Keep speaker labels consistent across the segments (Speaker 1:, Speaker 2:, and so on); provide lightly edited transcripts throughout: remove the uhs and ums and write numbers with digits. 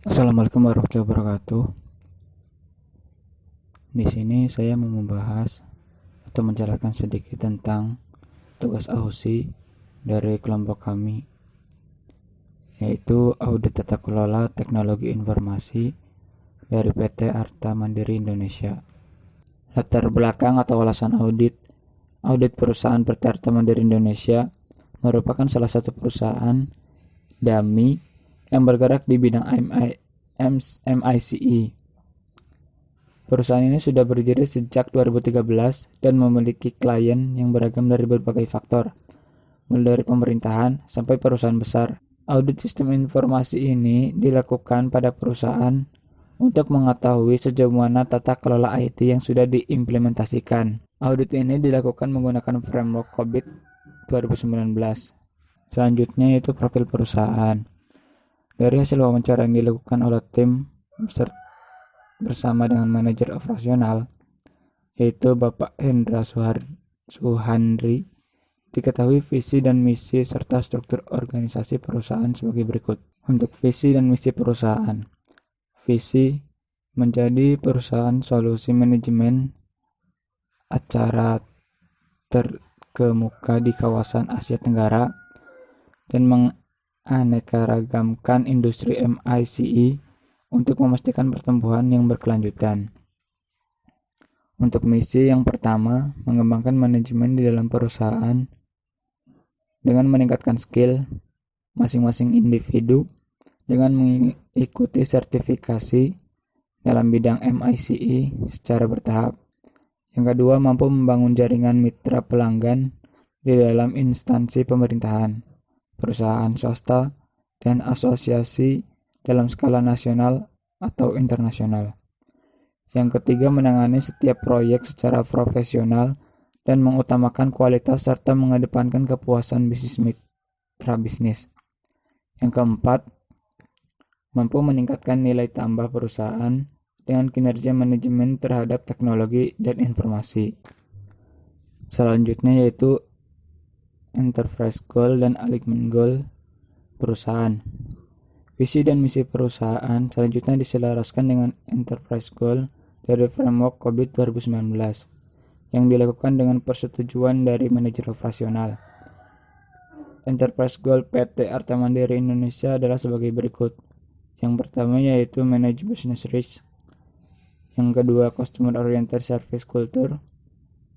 Speaker 1: Assalamualaikum warahmatullahi wabarakatuh. Di sini saya mau membahas atau menjelaskan sedikit tentang tugas AUSI dari kelompok kami, yaitu audit tata kelola teknologi informasi dari PT Arta Mandiri Indonesia. Latar belakang atau alasan audit. Audit perusahaan PT Arta Mandiri Indonesia merupakan salah satu perusahaan dummy yang bergerak di bidang MICE. Perusahaan ini sudah berdiri sejak 2013 dan memiliki klien yang beragam dari berbagai faktor, mulai dari pemerintahan sampai perusahaan besar. Audit sistem informasi ini dilakukan pada perusahaan untuk mengetahui sejauh mana tata kelola IT yang sudah diimplementasikan. Audit ini dilakukan menggunakan framework COVID 2019. Selanjutnya yaitu profil perusahaan. Dari hasil wawancara yang dilakukan oleh tim bersama dengan manajer operasional, yaitu Bapak Hendra Suhandri, diketahui visi dan misi serta struktur organisasi perusahaan sebagai berikut. Untuk visi dan misi perusahaan. Visi menjadi perusahaan solusi manajemen acara terkemuka di kawasan Asia Tenggara dan menganekaragamkan industri MICE untuk memastikan pertumbuhan yang berkelanjutan. Untuk misi yang pertama, mengembangkan manajemen di dalam perusahaan dengan meningkatkan skill masing-masing individu dengan mengikuti sertifikasi dalam bidang MICE secara bertahap. Yang kedua, mampu membangun jaringan mitra pelanggan di dalam instansi pemerintahan, perusahaan swasta, dan asosiasi dalam skala nasional atau internasional. Yang ketiga, menangani setiap proyek secara profesional dan mengutamakan kualitas serta mengedepankan kepuasan mitra bisnis. Yang keempat, mampu meningkatkan nilai tambah perusahaan dengan kinerja manajemen terhadap teknologi dan informasi. Selanjutnya yaitu enterprise goal dan alignment goal perusahaan. Visi dan misi perusahaan selanjutnya diselaraskan dengan enterprise goal dari framework COVID 2019 yang dilakukan dengan persetujuan dari manajer operasional. Enterprise goal PT Arta Mandiri Indonesia adalah sebagai berikut. Yang pertama yaitu manage business risk. Yang kedua, customer oriented service culture.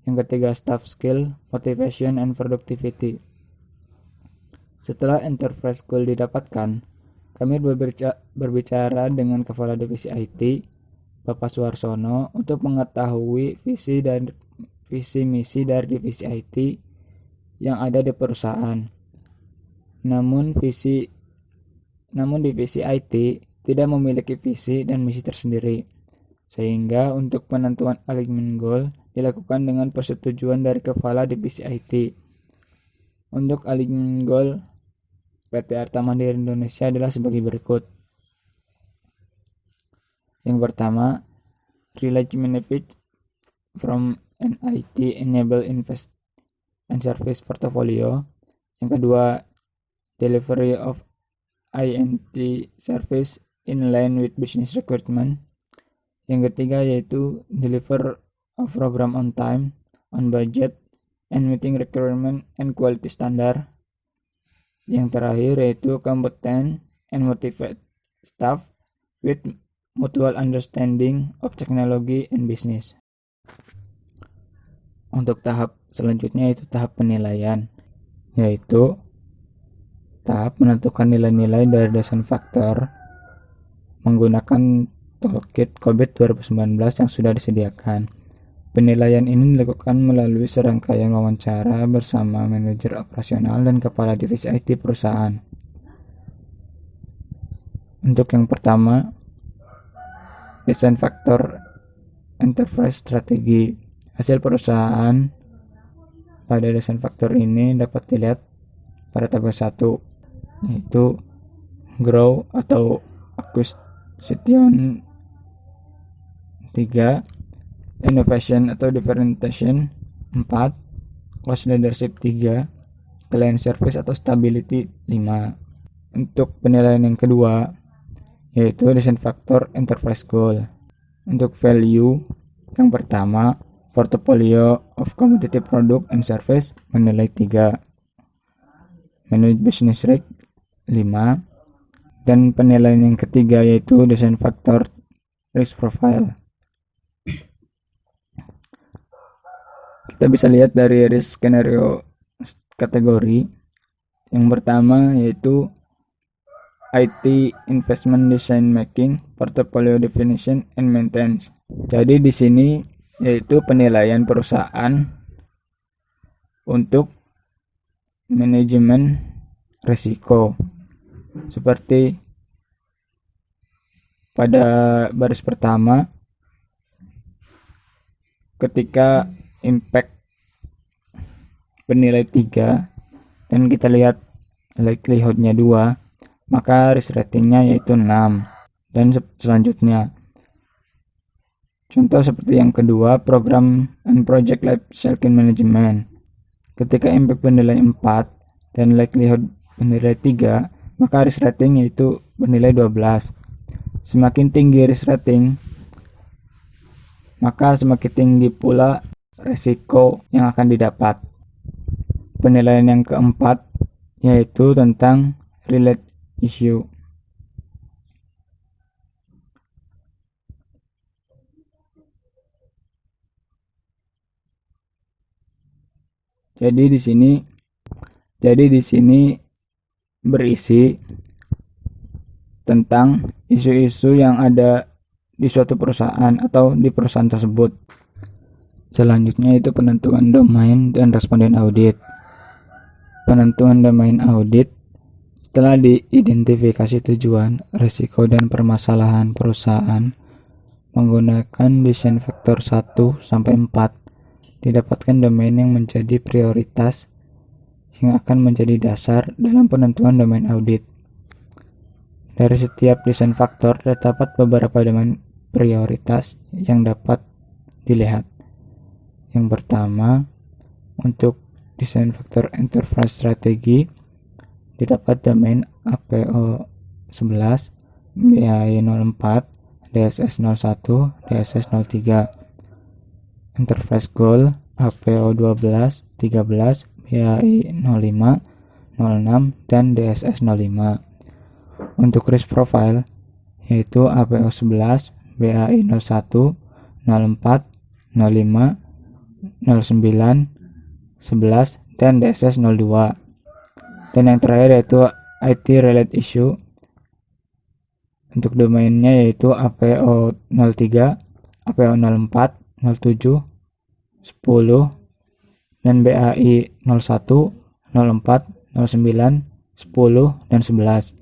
Speaker 1: Yang ketiga, staff skill, motivation, and productivity. Setelah enterprise goal didapatkan, kami berbicara dengan Kepala Divisi IT, Bapak Suarsono, untuk mengetahui visi misi dari divisi IT yang ada di perusahaan. Namun divisi IT tidak memiliki visi dan misi tersendiri, sehingga untuk penentuan alignment goal dilakukan dengan persetujuan dari Kepala Divisi IT. Untuk alignment goal PT Arta Mandiri Indonesia adalah sebagai berikut. Yang pertama, realize benefit from an IT enable invest and service portfolio. Yang kedua, delivery of INT service in line with business requirement. Yang ketiga yaitu deliver a program on time, on budget, and meeting requirement and quality standard. Yang terakhir yaitu competent and motivate staff with mutual understanding of technology and business. Untuk tahap selanjutnya yaitu tahap penilaian, yaitu tahap menentukan nilai-nilai dari desain faktor menggunakan toolkit COVID 2019 yang sudah disediakan. Penilaian ini dilakukan melalui serangkaian wawancara bersama manajer operasional dan kepala divisi IT perusahaan. Untuk yang pertama, desain faktor enterprise strategi. Hasil perusahaan pada desain faktor ini dapat dilihat pada tabel 1, yaitu grow atau acquisition 3, innovation atau differentiation 4, cost leadership 3, client service atau stability 5. Untuk penilaian yang kedua yaitu desain faktor enterprise goal. Untuk value yang pertama, portfolio of competitive product and service menilai 3, manage business risk 5, dan penilaian yang ketiga yaitu desain faktor risk profile. Kita bisa lihat dari risk scenario kategori. Yang pertama yaitu IT investment decision making, portfolio definition and maintenance. Jadi di sini yaitu penilaian perusahaan untuk manajemen risiko. Seperti pada baris pertama, ketika impact bernilai 3 dan kita lihat likelihood-nya 2, maka risk ratingnya yaitu 6. Dan selanjutnya, contoh seperti yang kedua, program and project life cycle management. Ketika impact bernilai 4 dan likelihood bernilai 3, maka risk rating yaitu bernilai 12. Semakin tinggi risk rating, maka semakin tinggi pula risiko yang akan didapat. Penilaian yang keempat yaitu tentang relate issue. Jadi di sini berisi tentang isu-isu yang ada di suatu perusahaan atau di perusahaan tersebut. Selanjutnya itu penentuan domain dan responden audit. Penentuan domain audit: setelah diidentifikasi tujuan, risiko, dan permasalahan perusahaan menggunakan desain faktor 1 sampai 4, didapatkan domain yang menjadi prioritas yang akan menjadi dasar dalam penentuan domain audit. Dari setiap desain faktor terdapat beberapa domain prioritas yang dapat dilihat. Yang pertama, untuk desain faktor enterprise strategy didapat domain APO 11, BAI 04, DSS 01, DSS 03. Enterprise goal APO 12, 13, BAI 05, 06, dan DSS 05. Untuk risk profile yaitu APO 11, BAI 01, 04, 05, 09, 11, dan DSS 02. Dan yang terakhir yaitu IT related issue. Untuk domainnya yaitu APO 03, APO 04, 07, 10, dan BAI 01, 04, 09, 10, dan 11.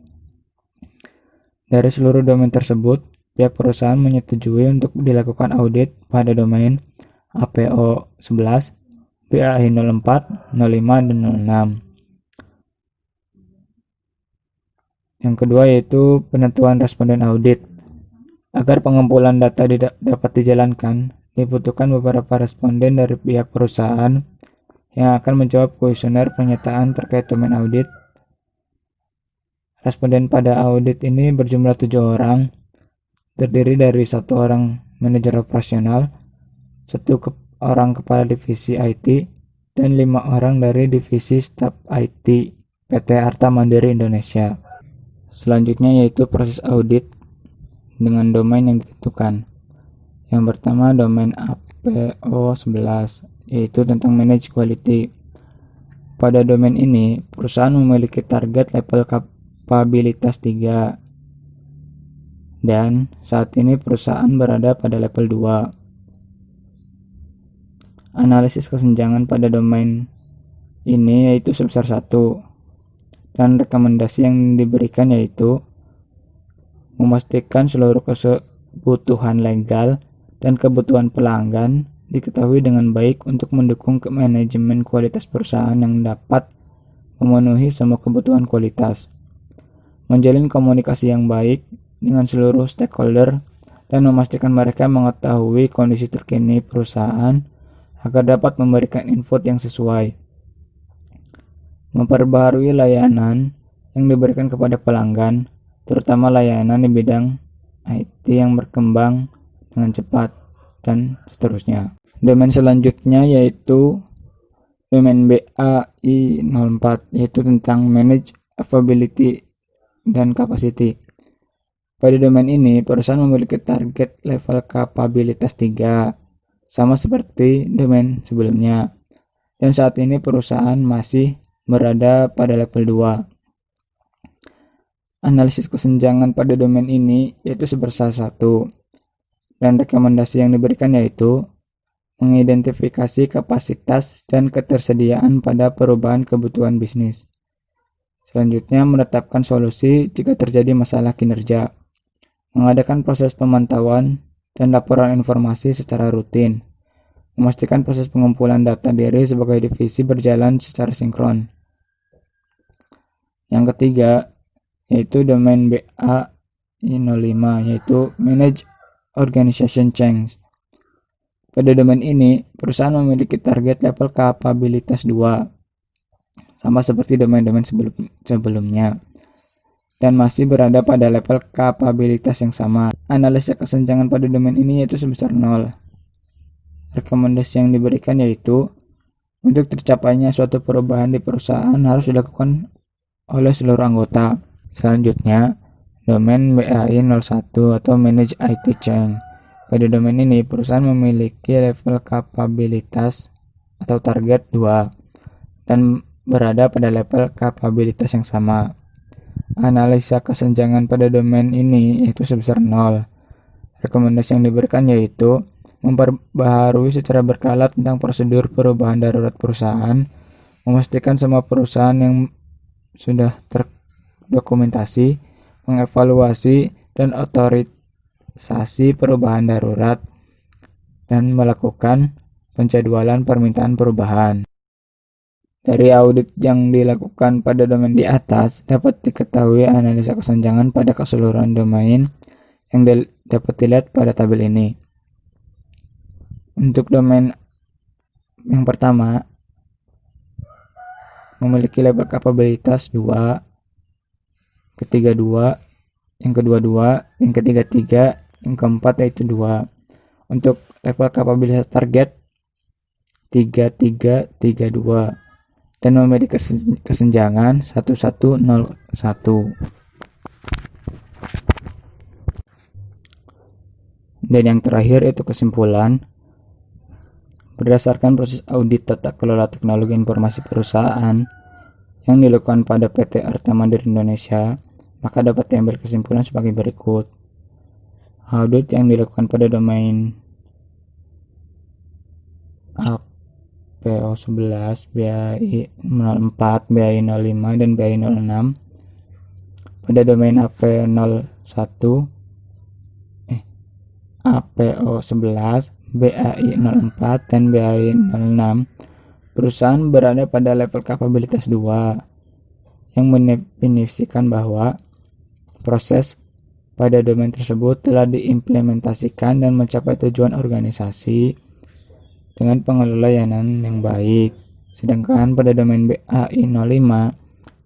Speaker 1: Dari seluruh domain tersebut, pihak perusahaan menyetujui untuk dilakukan audit pada domain APO 11, BAI 04, 05, dan 06. Yang kedua yaitu penentuan responden audit. Agar pengumpulan data dapat dijalankan, dibutuhkan beberapa responden dari pihak perusahaan yang akan menjawab kuesioner pernyataan terkait domain audit. Responden pada audit ini berjumlah 7 orang, terdiri dari 1 orang manajer operasional, 1 orang kepala divisi IT, dan 5 orang dari divisi staf IT PT Arta Mandiri Indonesia. Selanjutnya yaitu proses audit dengan domain yang ditentukan. Yang pertama domain APO 11 yaitu tentang manage quality. Pada domain ini perusahaan memiliki target level kapabilitas 3 dan saat ini perusahaan berada pada level 2. Analisis kesenjangan pada domain ini yaitu sebesar 1. Dan rekomendasi yang diberikan yaitu memastikan seluruh kebutuhan legal dan kebutuhan pelanggan diketahui dengan baik untuk mendukung manajemen kualitas perusahaan yang dapat memenuhi semua kebutuhan kualitas, menjalin komunikasi yang baik dengan seluruh stakeholder, dan memastikan mereka mengetahui kondisi terkini perusahaan agar dapat memberikan input yang sesuai. Memperbaharui layanan yang diberikan kepada pelanggan, terutama layanan di bidang IT yang berkembang dengan cepat, dan seterusnya. Domain selanjutnya yaitu domain BAI04, yaitu tentang Manage Availability dan Capacity. Pada domain ini, perusahaan memiliki target level kapabilitas 3, sama seperti domain sebelumnya. Dan saat ini perusahaan masih berada pada level 2. Analisis kesenjangan pada domain ini yaitu sebesar 1. Dan rekomendasi yang diberikan yaitu mengidentifikasi kapasitas dan ketersediaan pada perubahan kebutuhan bisnis. Selanjutnya, menetapkan solusi jika terjadi masalah kinerja. Mengadakan proses pemantauan dan laporan informasi secara rutin. Memastikan proses pengumpulan data diri sebagai divisi berjalan secara sinkron. Yang ketiga, yaitu domain BAI05, yaitu Manage Organization Change. Pada domain ini, perusahaan memiliki target level kapabilitas 2, sama seperti domain-domain sebelumnya, dan masih berada pada level kapabilitas yang sama. Analisa kesenjangan pada domain ini yaitu sebesar 0. Rekomendasi yang diberikan yaitu untuk tercapainya suatu perubahan di perusahaan harus dilakukan oleh seluruh anggota. Selanjutnya, domain BAI01 atau Manage IT Change. Pada domain ini, perusahaan memiliki level kapabilitas atau target 2 dan berada pada level kapabilitas yang sama. Analisa kesenjangan pada domain ini yaitu sebesar 0. Rekomendasi yang diberikan yaitu memperbaharui secara berkala tentang prosedur perubahan darurat perusahaan, memastikan semua perusahaan yang sudah terdokumentasi, mengevaluasi dan otorisasi perubahan darurat, dan melakukan penjadwalan permintaan perubahan. Dari audit yang dilakukan pada domain di atas, dapat diketahui analisa kesenjangan pada keseluruhan domain yang dapat dilihat pada tabel ini. Untuk domain yang pertama, memiliki level kapabilitas 2, ketiga 2, yang kedua 2, yang ketiga 3, yang keempat yaitu 2. Untuk level kapabilitas target 3332 dan memiliki kesenjangan 1101. Dan yang terakhir itu kesimpulan. Berdasarkan proses audit tata kelola teknologi informasi perusahaan yang dilakukan pada PT Arta Mandiri Indonesia, maka dapat diambil kesimpulan sebagai berikut. Audit yang dilakukan pada domain APO11, BAI04, BAI05, dan BAI06. Pada domain APO11, BAI04, dan BAI06, perusahaan berada pada level kapabilitas 2 yang mendefinisikan bahwa proses pada domain tersebut telah diimplementasikan dan mencapai tujuan organisasi dengan pengelola layanan yang baik. Sedangkan pada domain BAI05,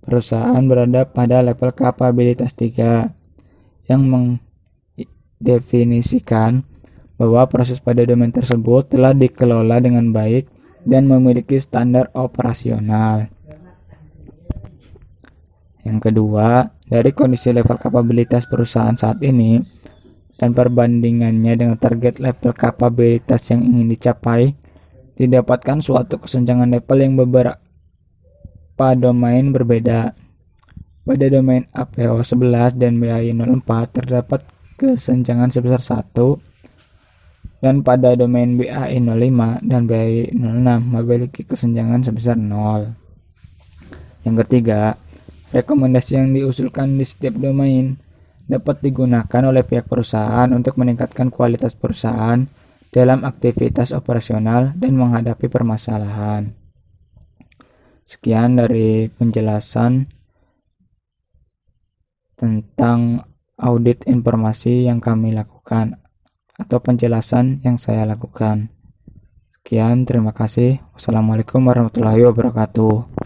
Speaker 1: perusahaan berada pada level kapabilitas 3 yang mendefinisikan bahwa proses pada domain tersebut telah dikelola dengan baik dan memiliki standar operasional. Yang kedua, dari kondisi level kapabilitas perusahaan saat ini dan perbandingannya dengan target level kapabilitas yang ingin dicapai, didapatkan suatu kesenjangan level yang beberapa domain berbeda. Pada domain APO11 dan BAI04 terdapat kesenjangan sebesar 1, dan pada domain BAI05 dan BAI06 memiliki kesenjangan sebesar 0. Yang ketiga, rekomendasi yang diusulkan di setiap domain dapat digunakan oleh pihak perusahaan untuk meningkatkan kualitas perusahaan dalam aktivitas operasional dan menghadapi permasalahan. Sekian dari penjelasan tentang audit informasi yang kami lakukan atau penjelasan yang saya lakukan. Sekian, terima kasih. Wassalamualaikum warahmatullahi wabarakatuh.